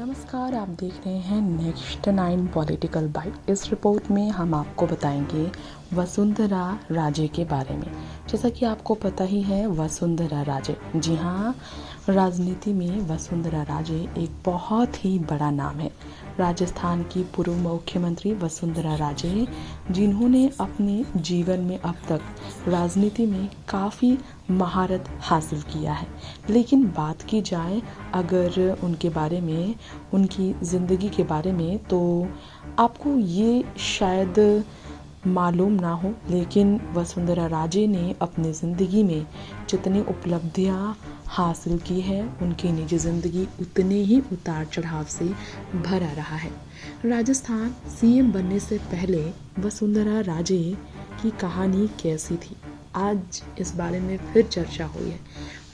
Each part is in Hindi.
नमस्कार, आप देख रहे हैं नेक्स्ट 9 पॉलिटिकल बाइट। इस रिपोर्ट में हम आपको बताएंगे वसुंधरा राजे के बारे में। जैसा कि आपको पता ही है, वसुंधरा राजे, जी हाँ, राजनीति में वसुंधरा राजे एक बहुत ही बड़ा नाम है। राजस्थान की पूर्व मुख्यमंत्री वसुंधरा राजे, जिन्होंने अपने जीवन में अब तक राजनीति में काफ़ी महारत हासिल किया है। लेकिन बात की जाए अगर उनके बारे में, उनकी ज़िंदगी के बारे में, तो आपको ये शायद मालूम ना हो, लेकिन वसुंधरा राजे ने अपनी ज़िंदगी में जितनी उपलब्धियाँ हासिल की है, उनकी निजी ज़िंदगी उतने ही उतार चढ़ाव से भरा रहा है। राजस्थान सीएम बनने से पहले वसुंधरा राजे की कहानी कैसी थी, आज इस बारे में फिर चर्चा हुई है।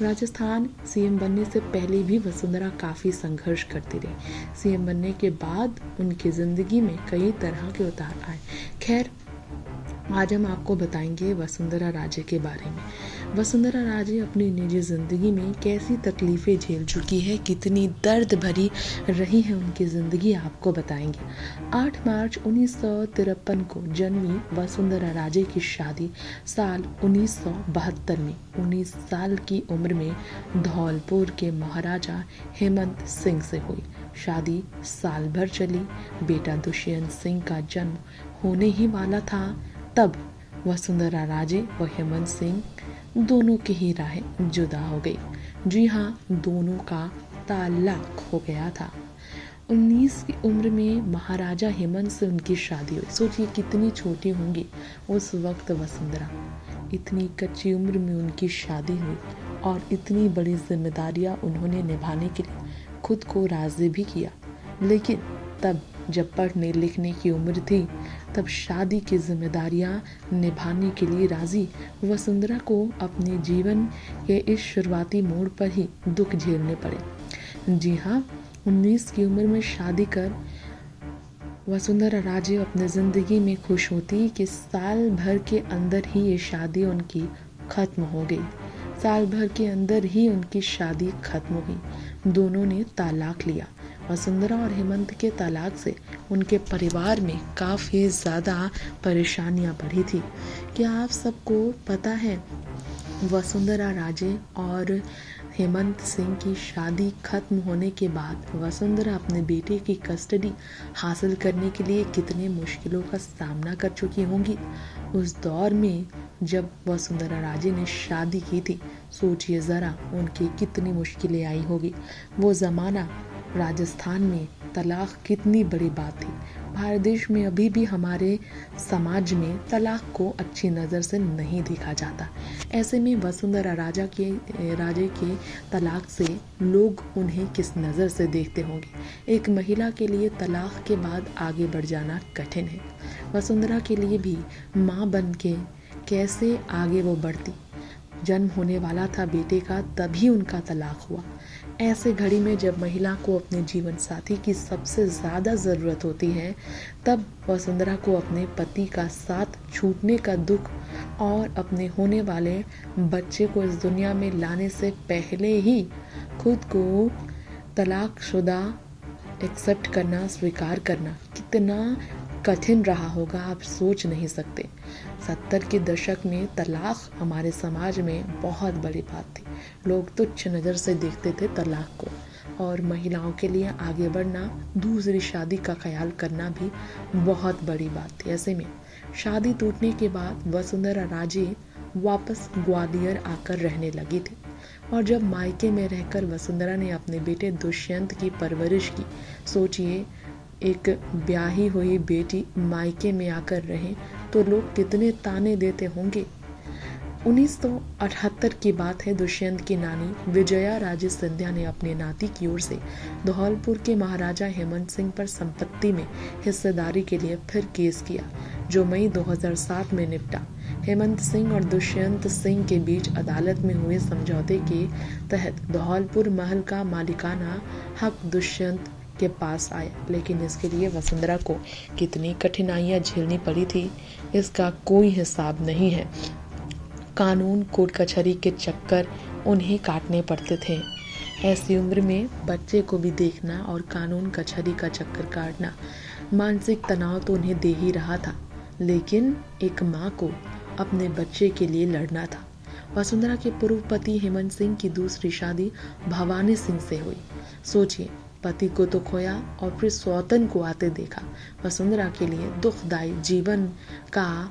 राजस्थान सीएम बनने से पहले भी वसुंधरा काफ़ी संघर्ष करती रही। सीएम बनने के बाद उनकी ज़िंदगी में कई तरह के उतार आए। खैर, आज हम आपको बताएंगे वसुंधरा राजे के बारे में। वसुंधरा राजे अपनी निजी ज़िंदगी में कैसी तकलीफ़ें झेल चुकी है, कितनी दर्द भरी रही है उनकी ज़िंदगी, आपको बताएंगे। 8 मार्च 1953 को जन्मी वसुंधरा राजे की शादी साल 1972 में 19 साल की उम्र में धौलपुर के महाराजा हेमंत सिंह से हुई। शादी साल भर चली। बेटा दुष्यंत सिंह का जन्म होने ही वाला था, तब वसुंधरा राजे व हेमंत सिंह दोनों की ही राहें जुदा हो गई। जी हाँ, दोनों का ताल्लुक हो गया था। 19 की उम्र में महाराजा हेमंत से उनकी शादी हुई। सोचिए कितनी छोटी होंगी उस वक्त वसुंधरा। इतनी कच्ची उम्र में उनकी शादी हुई और इतनी बड़ी जिम्मेदारियां उन्होंने निभाने के लिए खुद को राजी भी किया। लेकिन तब जब पढ़ने लिखने की उम्र थी, तब शादी की जिम्मेदारियां निभाने के लिए राजी वसुंधरा को अपने जीवन के इस शुरुआती मोड़ पर ही दुख झेलने पड़े। जी हाँ, 19 की उम्र में शादी कर वसुंधरा राजे अपने ज़िंदगी में खुश होती कि साल भर के अंदर ही ये शादी उनकी खत्म हो गई। साल भर के अंदर ही उनकी शादी खत्म हो गई। दोनों ने तलाक लिया। वसुंधरा और हेमंत के तलाक से उनके परिवार में काफ़ी ज़्यादा परेशानियां बढ़ी थी। क्या आप सबको पता है, वसुंधरा राजे और हेमंत सिंह की शादी खत्म होने के बाद वसुंधरा अपने बेटे की कस्टडी हासिल करने के लिए कितने मुश्किलों का सामना कर चुकी होंगी। उस दौर में जब वसुंधरा राजे ने शादी की थी, सोचिए ज़रा उनकी कितनी मुश्किलें आई होगी। वो ज़माना, राजस्थान में तलाक कितनी बड़ी बात थी। भारत देश में अभी भी हमारे समाज में तलाक को अच्छी नज़र से नहीं देखा जाता। ऐसे में वसुंधरा राजे के तलाक से लोग उन्हें किस नज़र से देखते होंगे। एक महिला के लिए तलाक के बाद आगे बढ़ जाना कठिन है। वसुंधरा के लिए भी माँ बन के कैसे आगे वो बढ़ती। जन्म होने वाला था बेटे का, तभी उनका तलाक हुआ। ऐसे घड़ी में जब महिला को अपने जीवन साथी की सबसे ज़्यादा ज़रूरत होती है, तब वसुंधरा को अपने पति का साथ छूटने का दुख और अपने होने वाले बच्चे को इस दुनिया में लाने से पहले ही खुद को तलाकशुदा एक्सेप्ट करना, स्वीकार करना कितना कठिन रहा होगा, आप सोच नहीं सकते। 70 के दशक में तलाक हमारे समाज में बहुत बड़ी बात थी। लोग तुच्छ नज़र से देखते थे तलाक को, और महिलाओं के लिए आगे बढ़ना, दूसरी शादी का ख्याल करना भी बहुत बड़ी बात थी। ऐसे में शादी टूटने के बाद वसुंधरा राजे वापस ग्वालियर आकर रहने लगी थी। और जब मायके में रहकर वसुंधरा ने अपने बेटे दुष्यंत की परवरिश की, सोचिए एक ब्याही हुई बेटी मायके में आकर रहे तो लोग कितने ताने देते होंगे। 1978 की बात है। दुष्यंत की नानी विजया राजे सिंधिया ने अपने नाती की ओर से धौलपुर के महाराजा हेमंत सिंह पर संपत्ति में हिस्सेदारी के लिए फिर केस किया, जो मई 2007 में निपटा। हेमंत सिंह और दुष्यंत सिंह के बीच अदालत में हुए समझौते के तहत धौलपुर महल का मालिकाना हक दुष्यंत के पास आया। लेकिन इसके लिए वसुंधरा को कितनी कठिनाइयां झेलनी पड़ी थी, इसका कोई हिसाब नहीं है। कानून, कोर्ट कचहरी के चक्कर उन्हें काटने पड़ते थे। ऐसी उम्र में बच्चे को भी देखना और कानून कचहरी का चक्कर काटना मानसिक तनाव तो उन्हें दे ही रहा था, लेकिन एक माँ को अपने बच्चे के लिए लड़ना था। वसुंधरा के पूर्व पति हेमंत सिंह की दूसरी शादी भवानी सिंह से हुई। सोचिए, पति को तो खोया और फिर सौतन को आते देखा। वसुंधरा के लिए दुखदायी जीवन का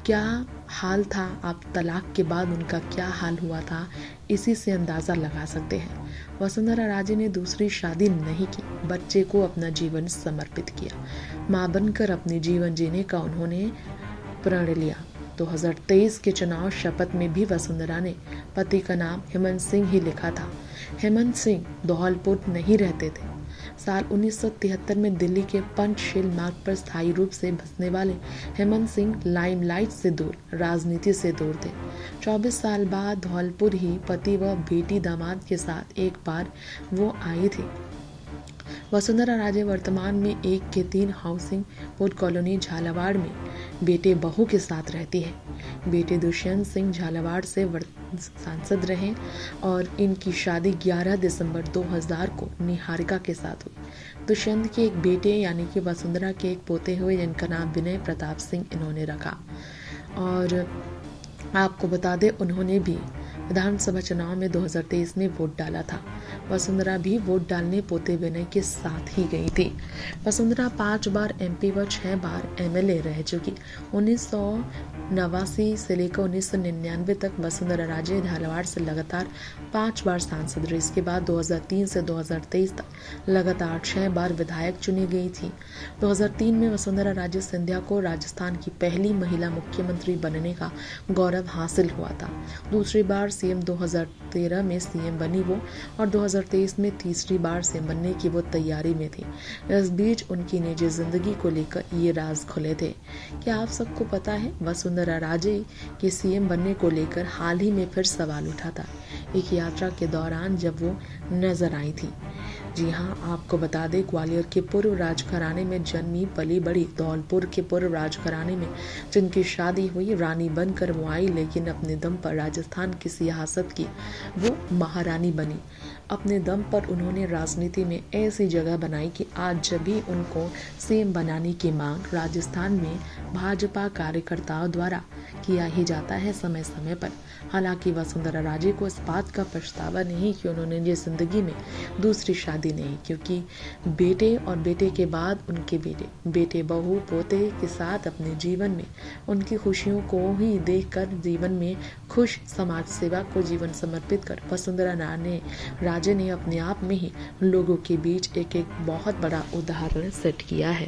क्या हाल था, आप तलाक के बाद उनका क्या हाल हुआ था, इसी से अंदाज़ा लगा सकते हैं। वसुंधरा राजे ने दूसरी शादी नहीं की, बच्चे को अपना जीवन समर्पित किया। माँ बनकर अपनी जीवन जीने का उन्होंने प्रण लिया। 2023 के चुनाव शपथ में भी वसुंधरा ने पति का नाम हेमंत सिंह ही लिखा था। हेमंत सिंह धौलपुर नहीं रहते थे। साल 1973 में दिल्ली के पंचशील मार्ग पर स्थायी रूप से बसने वाले हेमंत सिंह लाइमलाइट से दूर, राजनीति से दूर थे। 24 साल बाद धौलपुर ही पति व बेटी दामाद के साथ एक बार वो आई थी। वसुंधरा राजे वर्तमान में 1 के 3 हाउसिंग बोर्ड कॉलोनी झालावाड़ में बेटे बहू के साथ रहती है। बेटे दुष्यंत सिंह झालावाड़ से सांसद रहे और इनकी शादी 11 दिसंबर 2000 को निहारिका के साथ हुई। दुष्यंत के एक बेटे यानी कि वसुंधरा के एक पोते हुए, जिनका नाम विनय प्रताप सिंह इन्होंने रखा। और आपको बता दें, उन्होंने भी विधानसभा चुनाव में 2023 में वोट डाला था। वसुंधरा भी वोट डालने पोते विनय के साथ ही गई थी। वसुंधरा 5 बार एमपी व 6 बार एमएलए रह चुकी। 1989 से लेकर 1999 तक वसुंधरा राजे झालावाड़ से लगातार 5 बार सांसद रही। इसके बाद 2003 से 2023 तक लगातार 6 बार विधायक चुनी गई थी। 2003 में वसुंधरा राजे सिंधिया को राजस्थान की पहली महिला मुख्यमंत्री बनने का गौरव हासिल हुआ था। दूसरी बार सीएम 2013 में सीएम बनी वो, और 2023 में तीसरी बार सीएम बनने की वो तैयारी में थी। इस बीच उनकी निजी जिंदगी को लेकर ये राज खुले थे। क्या आप सबको पता है, वसुंधरा राजे के सीएम बनने को लेकर हाल ही में फिर सवाल उठा था, एक यात्रा के दौरान जब वो नजर आई थी। जी हाँ, आपको बता दें, ग्वालियर के पूर्व राजघराने में जन्मी पली बड़ी धौलपुर के पूर्व राजघराने में जिनकी शादी हुई, रानी बनकर वो आई, लेकिन अपने दम पर राजस्थान की सियासत की वो महारानी बनी। अपने दम पर उन्होंने राजनीति में ऐसी जगह बनाई कि आज जब भी उनको सीएम बनाने की मांग राजस्थान में भाजपा कार्यकर्ताओं द्वारा किया ही जाता है समय समय पर। हालांकि वसुंधरा राजे को इस बात का पछतावा नहीं कि उन्होंने ये जिंदगी में दूसरी शादी नहीं, क्योंकि बेटे और बेटे के बाद उनके बेटे बहू पोते के साथ अपने जीवन में उनकी खुशियों को ही देखकर जीवन में खुश समाज सेवा को जीवन समर्पित कर वसुंधरा राजे ने अपने आप में ही लोगों के बीच एक बहुत बड़ा उदाहरण सेट किया है।